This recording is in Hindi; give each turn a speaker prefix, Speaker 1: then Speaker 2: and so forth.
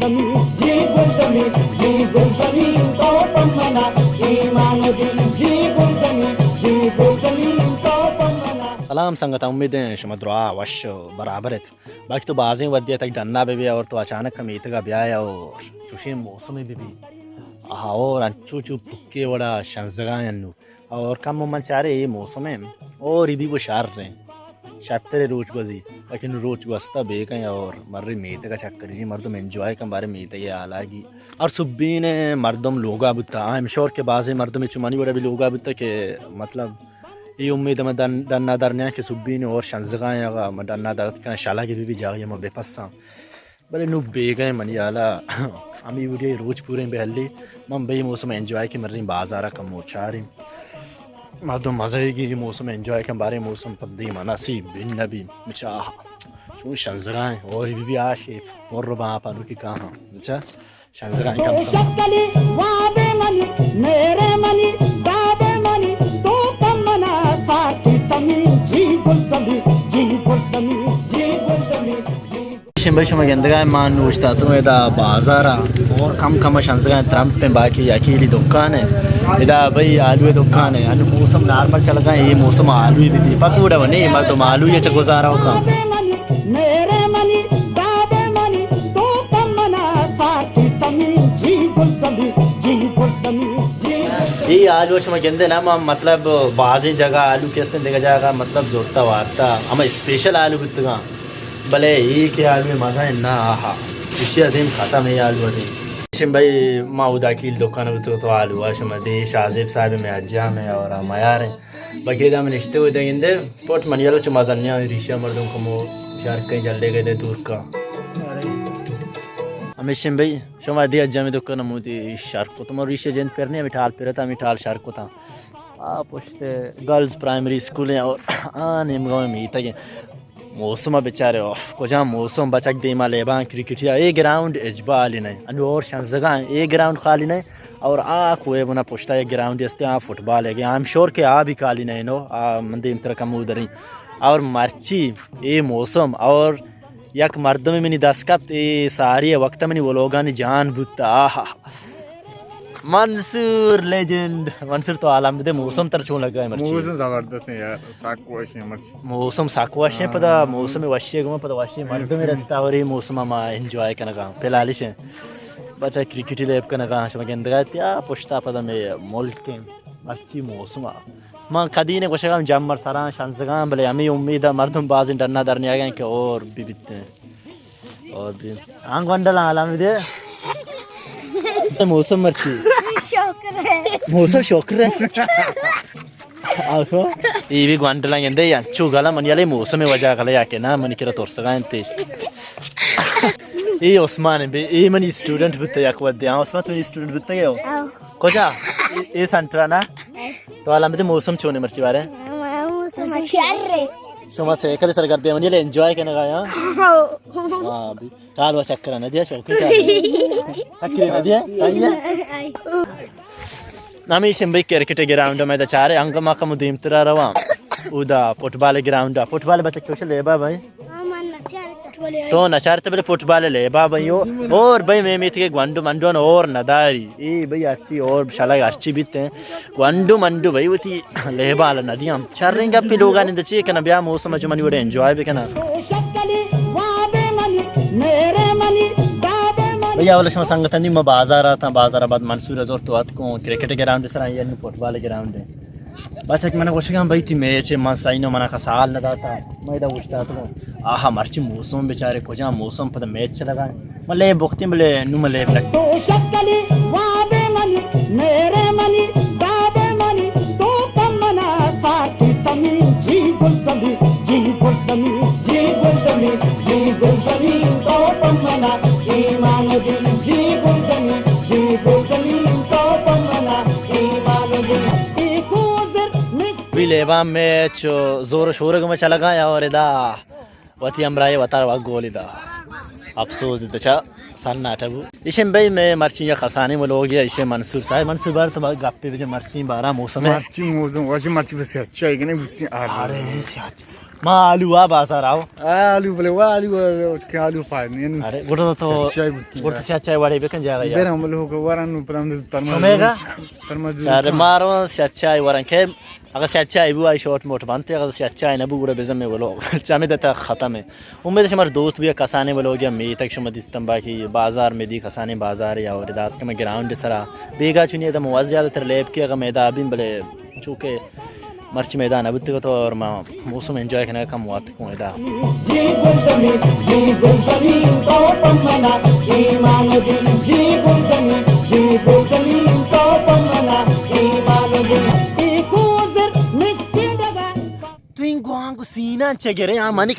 Speaker 1: गुलजमी जी गुलजमी जी गुलजमी तो पमना जी मानवी जी गुलजमी तो पमना.
Speaker 2: सलाम संगत, उम्मीद है शुमा दुआ वश बराबर है. बाकी तो बाज़ें वदिया तक डन्ना भी और तो अचानक हम ईतगा ब्याह और चुशी मौसम भी हाँ और अच्छू चू पुक्के वड़ा शंजगायन्नु और कम मन चारे ये मौसम है और भी वो शार रहे शातरे रोज बजी लेकिन रोज वस्ता बेक और मर्रे मीते का चक्कर जी मर्दम एंजॉय का बारे मीते ये आलागी और सुब्बी ने मर्दम लोगा बुता आई एम श्योर के बाज़े मर्दम चुमानी बड़ा भी लोगा बुता के मतलब ये उम्मीद है डन्ना दरनिया के सुब्बी ने और शंजगाएगा डन्ना दर्द का शाला की भी जागे मैं बेपस्सा भले नु बेगए मनी आला हम ये वीडियो रोज पूरे बहली मम भाई मौसम एंजॉय के मर्री बाजारा कम मोचारी मर्दम मज़े की मौसम एंजॉय के बारे मौसम पद्दी मनासी बिन नबी मिचा चू शंजगाएं और भी आशे और रुबा पानु की कहाँ अच्छा शंजगाएं कम
Speaker 1: शक्कली वादे मनी मेरे मनी दादे मनी तो पमना साथी समी जी गुलजमी जी गुलजमी जी गुलजमी.
Speaker 2: भाई शुमा गंदगा मान नूश्ता तो इदा बाजारा और कम कम शंसगा ट्रम्प पे बाकी अकेली दुकान है इदा भाई आलू दुकान है अनु मौसम नॉर्मल चल गए ये मौसम आलू भी पकूड़ा बने मर तुम आलू ये गुजारा हो काम
Speaker 1: मेरे मनी दादे मनी तो पमना साथी समी जी गुलजमी
Speaker 2: ये आलू शुमा गंदे ना मतलब बाजी जगह आलू कैसे देखा जाएगा मतलब जोड़ता वार्ता हम स्पेशल आलू बितगा भले एक आलू में मज़ा है ना आहा इसी अधीम खाता में आलू अधीम भाई माँ उदा की दुकान तो आलू शुमा दे शाजिब साहब में अज्जा में और मयार है बाकी दाम रिश्ते हुए देंगे पोट मनियालो चु मज़ा नहीं है ऋषि मर्दों को मो शार कहीं जल्दे गए थे दूर का हमेशा भाई शुमा दे अज्जा में दुकान मोदी शार को तुम ऋषि जैन पेरने मिठाल पेरता मिठाल शार को था आप पूछते गर्ल्स प्राइमरी स्कूल है और निम गाँव में मीता के मौसम बेचारे ऑफ को जहाँ मौसम बचक दे माले बां क्रिकेटिया ए ग्राउंड एजबा आली नहीं अनु और शंजगा ए ग्राउंड खाली नहीं और आ कोई बना पुछता है ग्राउंड जस्ते आ फुटबॉल है आई एम श्योर के आ भी खाली नहीं नो आ मंदिर इंतर कम उधर और मर्ची ए मौसम और यक मर्द में मिनी दस्कत ए सारी वक्त में वो लोग जान बुता आहा मंसूर लेजेंड मंसूर तो आलम दे मौसम तर चूं लगा है मर्ची
Speaker 3: मौसम जबरदस्त है यार साकुवाश है मर्ची
Speaker 2: मौसम साकुवाश है पता मौसम में वश्य गुमा पता वश्य मर्द में रास्ता और ये मौसम मा एंजॉय करना का पेलालिश है बच्चा क्रिकेट लेप करना का शमा गेंदगा त्या पुश्ता पता में मुल्क के अच्छी मौसम मां कदी ने कोशिश हम जमर सरा शांसगा भले हमें उम्मीद है मर्दम बाज डरना डरने आ गए कि और भी बितते हैं और भी आंग वंडला आलम दे मौसम मर्ची मौसम शोकर है आसो ये भी ग्वांटला गेंदे यांचू गला मन याले मौसम में वजह गला याके ना मन किरा तोर सगा इंते ये उस्मान है ये मन स्टूडेंट बुते याक वदे उस्मान तो स्टूडेंट बुते हो कोजा ये संतरा ना तो आलम दे मौसम छोने मर्ची बारे
Speaker 4: मौसम शार रे
Speaker 2: शुमा से कल सर करते मन याले एंजॉय करने का हां हां भी टाल वा चक्कर ना दिया शौक चक्कर ना दिया नमी शिंबई क्रिकेट ग्राउंड में तो चारे अंग मा का मुदीम तरा रवा उदा फुटबॉल ग्राउंड फुटबॉल बच्चे क्यों लेबा भाई तो नचार तो फुटबॉल लेबा भाई और भाई मैं मित के गंडू मंडू और नदारी ए भाई अच्छी और शाला अच्छी बीते गंडू मंडू भाई उती लेबा ला नदियां शर्रिंग अपनी लोग आने दची कना ब्याह मौसम में मनी बड़े एंजॉय भी कना भैया वाला शुमा संगतनी में बाजार आता बाजाराबाद मंसूर जोर तो आत को क्रिकेट ग्राउंड सर ये फुटबॉल ग्राउंड है बच्चा कि मैंने कोशिश काम भाई थी मैच है मन साइनो मना का साल लगा था मैं इधर उठता तो आहा मर्ची मौसम बेचारे को जहाँ मौसम पता मैच चला गया मले बख्ती मले नु मले
Speaker 1: तो शक्कली वादे मनी मेरे मनी दादे मनी तो पमना साथी समी जी गुलजमी जी गुलजमी जी गुलजमी जी गुलजमी तो पमना ईमान जी जी गुलजमी तो पमना ईमान जी
Speaker 2: भी लेबा मैच जोर शोर में चला गया और इदा वती अमराए वतार वा गोल इदा अफसोस इदा सन्ना टबू इसे भाई मैं मर्ची या खसाने में लोग इसे मंसूर साहब मंसूर बार तो गप्पे बजे मर्ची बारह मौसम है
Speaker 3: मर्ची मौसम वाशी मर्ची बस अच्छा है कि नहीं बुत्ती
Speaker 2: अरे सियाच मां आलू आ बाजार आओ
Speaker 3: आलू बोले वाह आलू के आलू पानी
Speaker 2: अरे गुड़ तो
Speaker 3: चाय बुत्ती
Speaker 2: गुड़ से अच्छा वाड़े बेकन जाएगा यार
Speaker 3: बेर हम लोग वरन परम
Speaker 2: Omega? Cari maro si accai waran ke अगर से अच्छा है वो आई शॉर्ट मोट बनते अगर से अच्छा है ना वो गुड़ा बेजम में बोलो चामे देता ख़त्म है उम्मीद है हमारे दोस्त भी कसाने बोलो गया मैं तक शुमत इस्तंबा की बाज़ार में दी कसाने बाज़ार या और इदात के मैं ग्राउंड सरा बेगा चुनिए तो मुआज़ ज़्यादातर लैब की अगर मैदा अभी भले चूँकि मर्ची मैदान अब तो और मौसम एंजॉय करने का मुआत को इदा Tuing gua angku sina cegere amani